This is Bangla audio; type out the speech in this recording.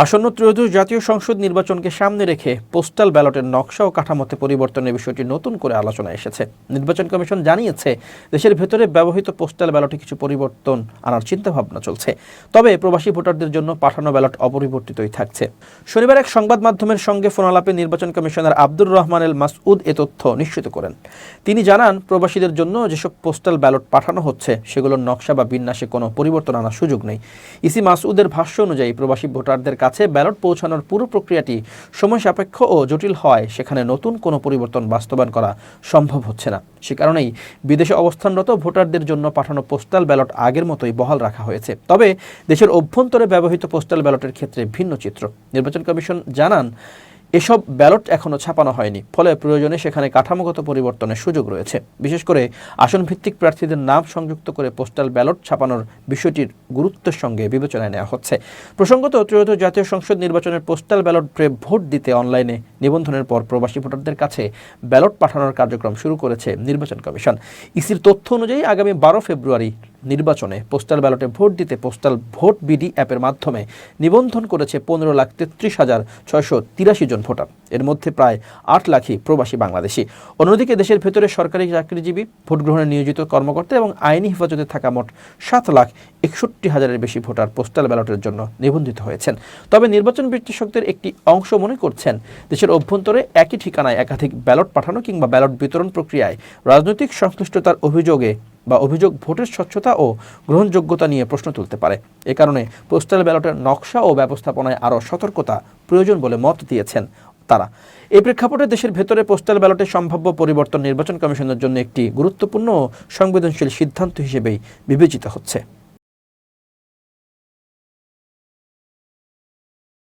আসন্ন ত্রয়োদশ জাতীয় সংসদ নির্বাচনকে সামনে রেখে পোস্টাল ব্যালটের নকশা ও কাঠামোতে পরিবর্তনের বিষয়টি নতুন করে আলোচনায় এসেছে। নির্বাচন কমিশন জানিয়েছে, দেশের ভেতরে ব্যবহৃত পোস্টাল ব্যালটে কিছু পরিবর্তন আনার চিন্তাভাবনা চলছে। তবে প্রবাসী ভোটারদের জন্য পাঠানো ব্যালট অপরিবর্তিতই থাকছে। শনিবার এক সংবাদ মাধ্যমের সঙ্গে ফোনালাপে নির্বাচন কমিশনার আব্দুর রহমান এল মাসউদ এ তথ্য নিশ্চিত করেন। তিনি জানান, প্রবাসীদের জন্য যেসব পোস্টাল ব্যালট পাঠানো হচ্ছে সেগুলোর নকশা বা বিন্যাসে কোনো পরিবর্তন আনার সুযোগ নেই। ইসি মাসউদের ভাষ্য অনুযায়ী প্রবাসী ভোটারদের কাছে ব্যালট পৌঁছানোর পুরো প্রক্রিয়াটি সময় সাপেক্ষ ও জটিল হওয়ায় সেখানে নতুন কোনো পরিবর্তন বাস্তবায়ন করা সম্ভব হচ্ছে না। সে কারণেই বিদেশে অবস্থানরত ভোটারদের জন্য পাঠানো পোস্টাল ব্যালট আগের মতোই বহাল রাখা হয়েছে। তবে দেশের অভ্যন্তরে ব্যবহৃত পোস্টাল ব্যালটের ক্ষেত্রে ভিন্ন চিত্র। নির্বাচন কমিশন জানান, এসব ব্যালট এখনও ছাপানো হয়নি, ফলে প্রয়োজনে সেখানে কাঠামোগত পরিবর্তনের সুযোগ রয়েছে। বিশেষ করে আসনভিত্তিক প্রার্থীদের নাম সংযুক্ত করে পোস্টাল ব্যালট ছাপানোর বিষয়টির গুরুত্বের সঙ্গে বিবেচনায় নেওয়া হচ্ছে। প্রসঙ্গত, ত্রয়োদশ জাতীয় সংসদ নির্বাচনের পোস্টাল ব্যালটে ভোট দিতে অনলাইনে নিবন্ধনের পর প্রবাসী ভোটারদের কাছে ব্যালট পাঠানোর কার্যক্রম শুরু করেছে নির্বাচন কমিশন। ইসির তথ্য অনুযায়ী আগামী 12 ফেব্রুয়ারি নির্বাচনে পোস্টাল ব্যালটে ভোট দিতে পোস্টাল ভোট বিডি অ্যাপের মাধ্যমে নিবন্ধন করেছে 15,33,683 জন ভোটার। এর মধ্যে প্রায় 8 লাখই প্রবাসী বাংলাদেশি। অন্যদিকে দেশের ভেতরে সরকারি চাকরিজীবী, ভোট গ্রহণে নিয়োজিত কর্মকর্তা এবং আইনি হেফাজতে থাকা মোট 7,61,000-এর বেশি ভোটার পোস্টাল ব্যালটের জন্য নিবন্ধিত হয়েছেন। তবে নির্বাচন বিশ্লেষকদের একটি অংশ মনে করছেন, দেশের অভ্যন্তরে একই ঠিকানায় একাধিক ব্যালট পাঠানো কিংবা ব্যালট বিতরণ প্রক্রিয়ায় রাজনৈতিক সংশ্লিষ্টতার অভিযোগ ভোটের স্বচ্ছতা ও গ্রহণযোগ্যতা নিয়ে প্রশ্ন তুলতে পারে। এ কারণে পোস্টাল ব্যালটের নকশা ও ব্যবস্থাপনায় আরও সতর্কতা প্রয়োজন বলে মত দিয়েছেন তারা। এই প্রেক্ষাপটে দেশের ভেতরে পোস্টাল ব্যালটের সম্ভাব্য পরিবর্তন নির্বাচন কমিশনের জন্য একটি গুরুত্বপূর্ণ ও সংবেদনশীল সিদ্ধান্ত হিসেবেই বিবেচিত হচ্ছে।